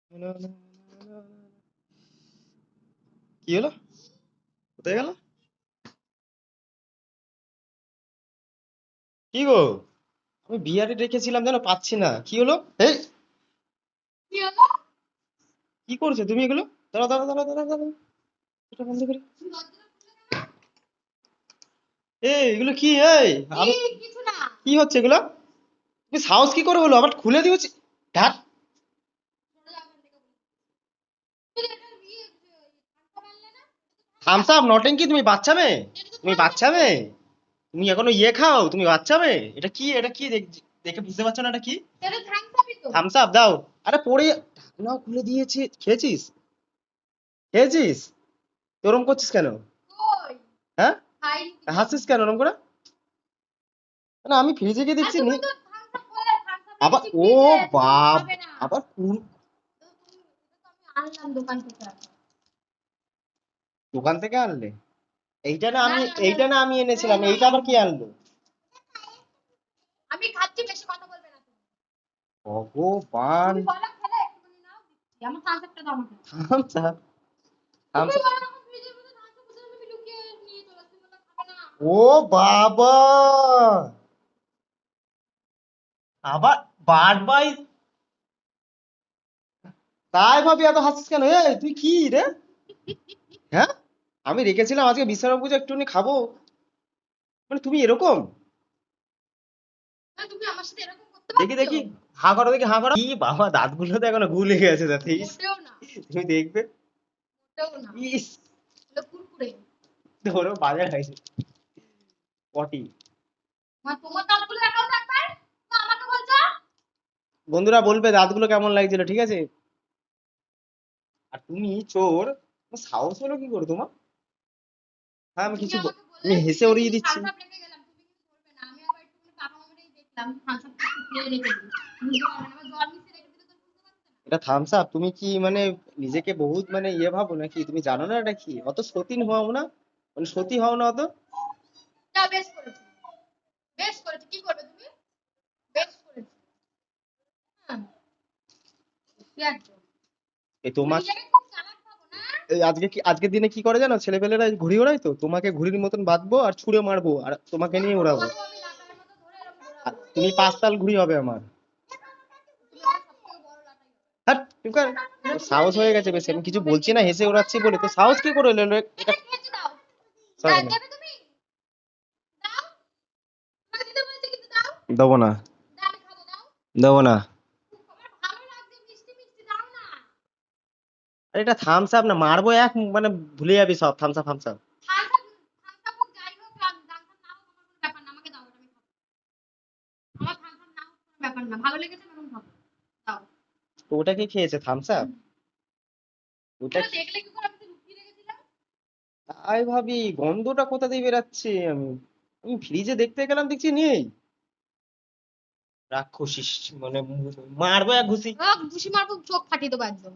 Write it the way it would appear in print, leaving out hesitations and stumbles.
কি হলো? কোথায় গেল? কি গো? আমি বিয়ারে রেখেছিলাম যেন পাচ্ছি না, কি হলো? এই কি হলো? কি করছো তুমি এগুলো? দাঁড়া দাঁড়া দাঁড়া দাঁড়া দাঁড়া, এটা বন্ধ করি। এই এগুলো কি? এই আমি কিছু না। কি হচ্ছে এগুলো? তুমি সাহস কি করে হলো আবার খুলে দিয়েছি? ঢাক। থামস আপ নটেঙ্কি, তুমি বাচ্চা মেয়ে? তুমি বাচ্চা মেয়ে? তুমি এখনো ইয়ে খাও? তুমি বাচ্চা মেয়ে? এটা কি? এটা কি দেখে বুঝতে পারছো না এটা কি? থামস আপ দাও। আরে পড়ে ঢাকনাও খুলে দিয়েছে। খেয়েছিস? খেয়েছিস? তুই ওরম করছিস কেন? হ্যাঁ, হাসছিস কেন ওরম করে? না আমি ফ্রিজে গিয়ে দেখছি নি। আবার ও বাপ, আবার দোকান থেকে আনলে? এইটা না আমি এনেছিলাম, এইটা আবার কি আনলো? আমি খাচ্ছি, বেশি কথা বলবে না তুমি। ভগবান। তুমি বলো খেলে একটুখানি নাও, দিচ্ছি। আমার থামস আপটা দাও আমাকে। থামস আপ, তুমি থামস আপ। বলো আমার ফ্রিজের মধ্যে থামস আপ আছে, আমি লুকিয়ে নিয়ে চলে আসছি, বললাম খাবে না। ও বাবা, আবার বার্ড বাই। তাই ভাবি এত হাসছিস কেন? এই তুই কি রে? হ্যাঁ, আমি রেখেছিলাম আজকে বিশ্রাম পুজো একটুখানি খাবো, মানে তুমি এরকম? না, তুমি আমার সাথে এরকম করতে দেখি পারছো? দেখি, হাঁ করো দেখি, হাঁ করো। কি বাবা, দাঁতগুলো তো এখনো গুলে গেছে দাঁতে। মোটেও না, তুমি দেখবে। মোটেও না। ইস, এগুলো কুরকুরে। ধরো বাজার হয়েছে পটি। তোমার দাঁতগুলো দেখাও তো একবার। তো আমাকে বলছো? বন্ধুরা বলবে দাঁতগুলো কেমন লাগছিল, ঠিক আছে? আর তুমি চোর, তোমার সাহস হলো কি করে তোমার? হ্যাঁ আমি তুমি কিছু আমাকে বললে আমি হেসে ফ্রিজে উড়িয়ে কিছু দিচ্ছি। থামস আপ রেখে গেলাম, তুমি কিছু বলবে না। আমি আবার একটু পাপা মামারই দেখলাম থামস আপ ফ্রিজে রেখে দিই। বুঝতে পারবে না, আমার জল মিশিয়ে রেখে দিলে তো বুঝতে পারবে না। এটা থামস আপ? তুমি কি মানে নিজেকে বহুত মানে ইয়ে ভাবো নাকি? তুমি জানো না এটা কি? অত সতীন হও না, মানে সতী হও না অত। যা, বেশ করেছো, বেশ করেছো। কি করবে তুমি? বেশ করেছো। হ্যাঁ, কি একদম। এই তুমি তোমার নিজেকে খুব চালাক ভাবো না? এই আজকে কি, আজকের দিনে কি করে জানো ছেলেপেলেরা? ঘুড়ি ওড়াই তো, তোমাকে ঘুড়ির মতন বাঁধবো আর ছুঁড়ে মারবো আর তোমাকে নিয়ে উড়াবো। তোমাকেও আমি লাটাইয়ের মতো ধরে এরকম আর ঘোরাবো। তুমি 5 তাল ঘুড়ি হবে আমার। তুমি আমার সবথেকে বড় লাটাই হবে। হ্যাট, চুপ কর। তোর সাহস হয়ে গেছে বেশি, আমি এরকম কিছু ভাবে বলছি না, কেটে হেসে দেবো। ওড়াচ্ছি বলে তো সাহস কি করে এলো এটা? এটা খেয়েছে দাও। সরি না, দেবে তুমি? দাও। তোমাকে দিতে বলেছি কিন্তু দাও। দেবো না, দাও, আমি খাবো, দাও। দেবো না। আমার ভালো লাগছে মিষ্টি মিষ্টি, দাও না। আরে এটা থামস আপ না, মারবো এক, মানে ভুলে যাবি সব। Thums Up, Thums Up. থামসা হোক যাই হোক, থামসা না হোক আমার কোনো ব্যাপার না, আমাকে দাও, ওটা আমি খাবো। আমার থামসা না হোক কোনো ব্যাপার না, ভালো লেগেছে আমি এখন খাবো। দাও। তো ওটা কি খেয়েছে থামস আপ? ওটা ওটা দেখলে কি করে? আমি তো লুকিয়ে রেখেছিলাম। তাই ভাবি, গন্ধটা কোথা দিয়ে বেরাচ্ছে? আমি আমি ফ্রিজে দেখতে গেলাম, দেখছি নেই। রাক্ষসী, মানে মারবো এক ঘুষি। ঘুষি মারবো, চোখ ফাটিয়ে দেবো একদম।